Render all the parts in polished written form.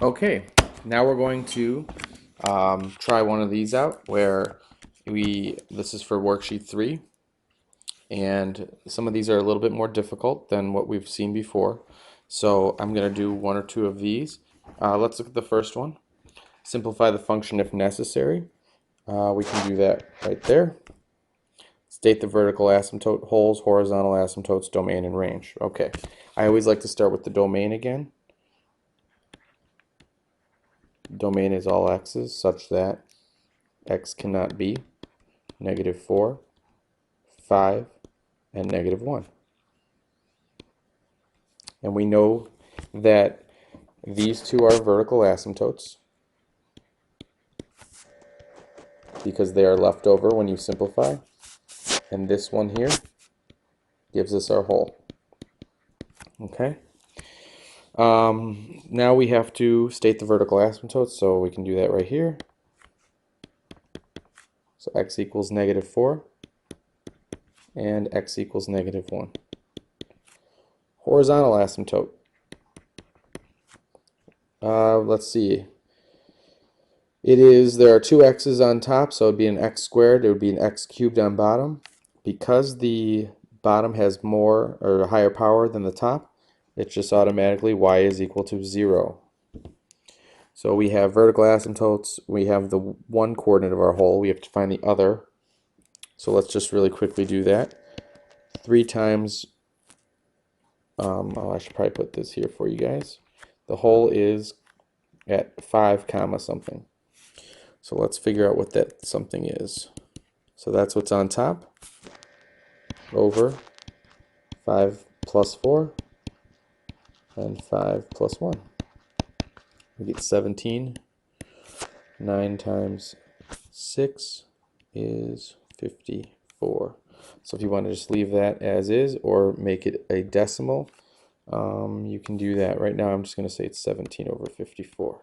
Okay, now we're going to try one of these out where this is for worksheet 3, and some of these are a little bit more difficult than what we've seen before. So I'm going to do one or two of these. Let's look at the first one. Simplify the function if necessary. We can do that right there. State the vertical asymptote, holes, horizontal asymptotes, domain, and range. Okay, I always like to start with the domain again. Domain is all x's such that x cannot be -4, 5, and -1. And we know that these two are vertical asymptotes because they are left over when you simplify. And this one here gives us our hole. Okay. Now we have to state the vertical asymptotes, so we can do that right here. So x equals -4 and x equals -1. Horizontal asymptote. Let's see. There are two x's on top, so it would be an x squared, it would be an x cubed on bottom. Because the bottom has more or higher power than the top, it's just automatically y is equal to 0. So we have vertical asymptotes, we have the one coordinate of our hole, we have to find the other. So let's just really quickly do that. 3 times, I should probably put this here for you guys. The hole is at 5 comma something. So let's figure out what that something is. So that's what's on top, over 5 plus 4, and 5 plus 1. We get 17. 9 times 6 is 54. So if you want to just leave that as is or make it a decimal, you can do that. Right now I'm just going to say it's 17 over 54.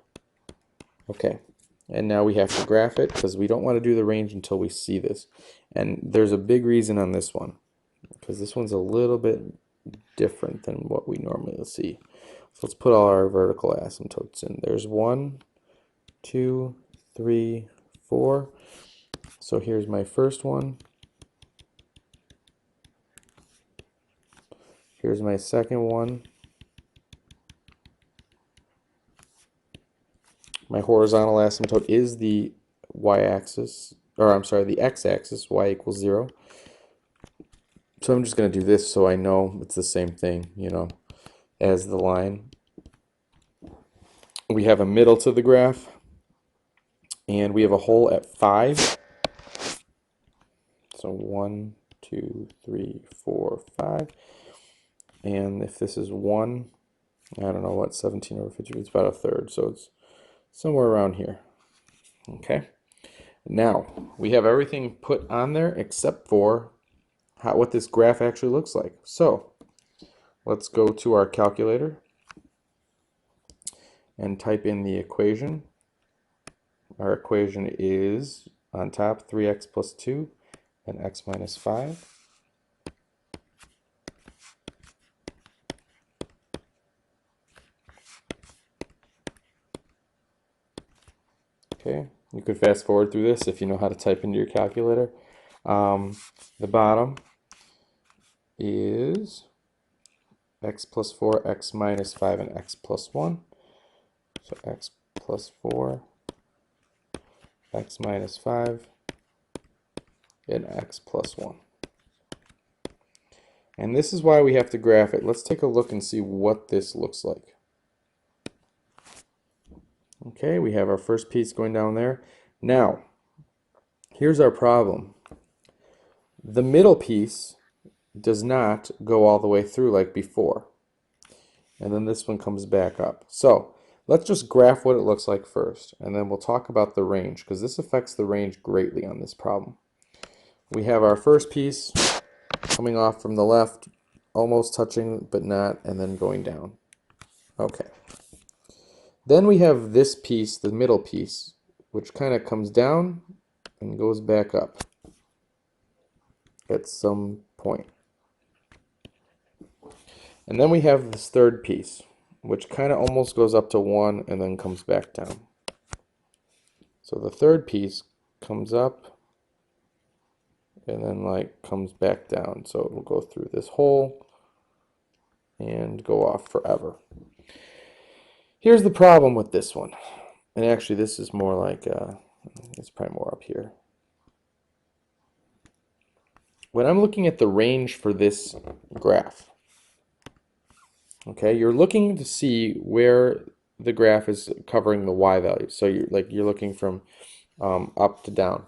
Okay. And now we have to graph it because we don't want to do the range until we see this. And there's a big reason on this one, because this one's a little bit different than what we normally see. So let's put all our vertical asymptotes in. There's 1, 2, 3, 4. So here's my first one. Here's my second one. My horizontal asymptote is the y-axis, or I'm sorry, the x-axis, y equals 0. So I'm just going to do this so I know it's the same thing, as the line. We have a middle to the graph, and we have a hole at 5. So 1, 2, 3, 4, 5. And if this is 1, I don't know what, 17 over 50, it's about a third, so it's somewhere around here. Okay. Now, we have everything put on there except for what this graph actually looks like. So, let's go to our calculator and type in the equation. Our equation is on top 3x plus 2 and x minus 5. Okay, you could fast forward through this if you know how to type into your calculator. The bottom is x plus 4, x minus 5, and x plus 1. So x plus 4, x minus 5, and x plus 1. And this is why we have to graph it. Let's take a look and see what this looks like. Okay, we have our first piece going down there. Now, here's our problem. The middle piece does not go all the way through like before. And then this one comes back up. So, let's just graph what it looks like first, and then we'll talk about the range, because this affects the range greatly on this problem. We have our first piece coming off from the left, almost touching but not, and then going down. Okay. Then we have this piece, the middle piece, which kind of comes down and goes back up at some point. And then we have this third piece, which kind of almost goes up to 1 and then comes back down. So the third piece comes up and then like comes back down. So it will go through this hole and go off forever. Here's the problem with this one. And actually this is more like, it's probably more up here. When I'm looking at the range for this graph, okay, you're looking to see where the graph is covering the y value. So you're looking from up to down.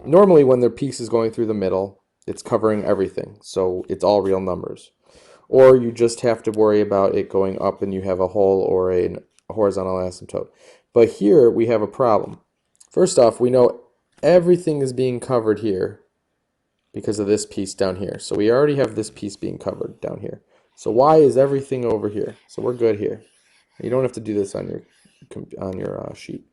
Normally when the piece is going through the middle, it's covering everything, so it's all real numbers. Or you just have to worry about it going up and you have a hole or a horizontal asymptote. But here we have a problem. First off, we know everything is being covered here because of this piece down here. So we already have this piece being covered down here. So y is everything over here. So we're good here. You don't have to do this on your sheet.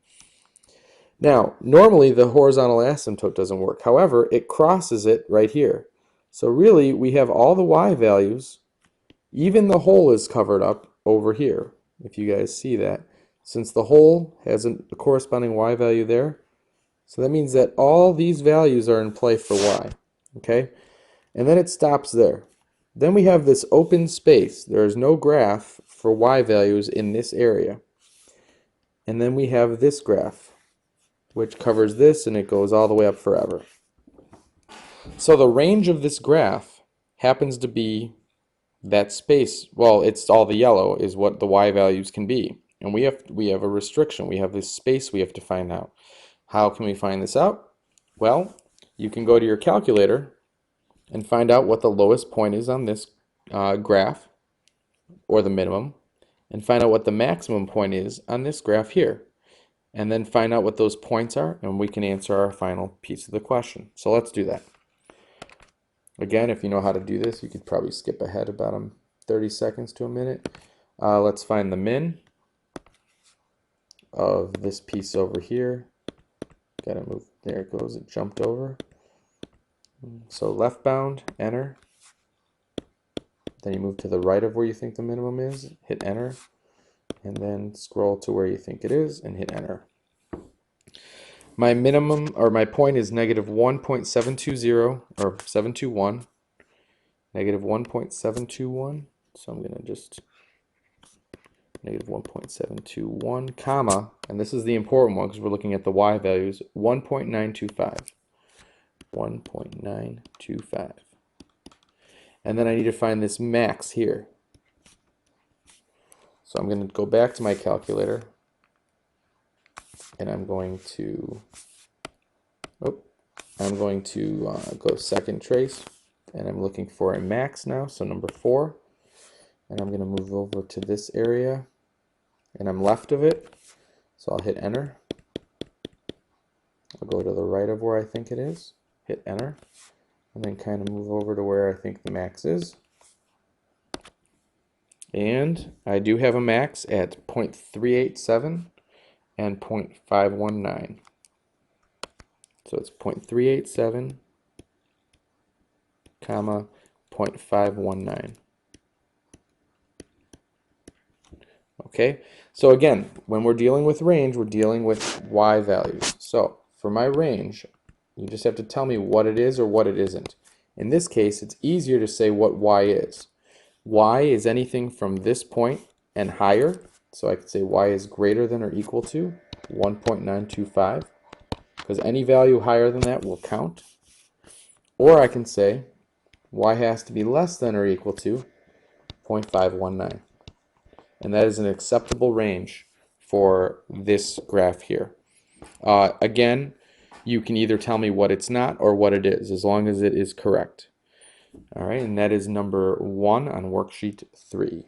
Now, normally the horizontal asymptote doesn't work. However, it crosses it right here. So really, we have all the y values. Even the hole is covered up over here, if you guys see that. Since the hole has a corresponding y value there, so that means that all these values are in play for y. Okay? And then it stops there. Then we have this open space. There is no graph for y values in this area. And then we have this graph, which covers this, and it goes all the way up forever. So the range of this graph happens to be that space. Well, it's all the yellow is what the y values can be. And we have a restriction. We have this space we have to find out. How can we find this out? Well, you can go to your calculator and find out what the lowest point is on this graph, or the minimum, and find out what the maximum point is on this graph here. And then find out what those points are, and we can answer our final piece of the question. So let's do that. Again, if you know how to do this, you could probably skip ahead about 30 seconds to a minute. Let's find the min of this piece over here. Gotta move, there it goes, it jumped over. So left bound, enter. Then you move to the right of where you think the minimum is, hit enter, and then scroll to where you think it is and hit enter. My minimum, or my point, is negative 1.720 or 721, negative 1.721. So I'm going to just negative 1.721 comma, and this is the important one because we're looking at the y values, 1.925. 1.925. And then I need to find this max here. So I'm going to go back to my calculator, and I'm going to go second trace, and I'm looking for a max now, so number 4. And I'm going to move over to this area, and I'm left of it, so I'll hit enter. I'll go to the right of where I think it is, hit enter, and then kind of move over to where I think the max is. And I do have a max at 0.387 and 0.519. So it's 0.387 comma 0.519. Okay, so again, when we're dealing with range, we're dealing with y values. So for my range, you just have to tell me what it is or what it isn't. In this case, it's easier to say what y is. Y is anything from this point and higher. So I could say y is greater than or equal to 1.925, because any value higher than that will count. Or I can say y has to be less than or equal to 0.519. And that is an acceptable range for this graph here. Again, you can either tell me what it's not or what it is, as long as it is correct. All right, and that is number 1 on worksheet 3.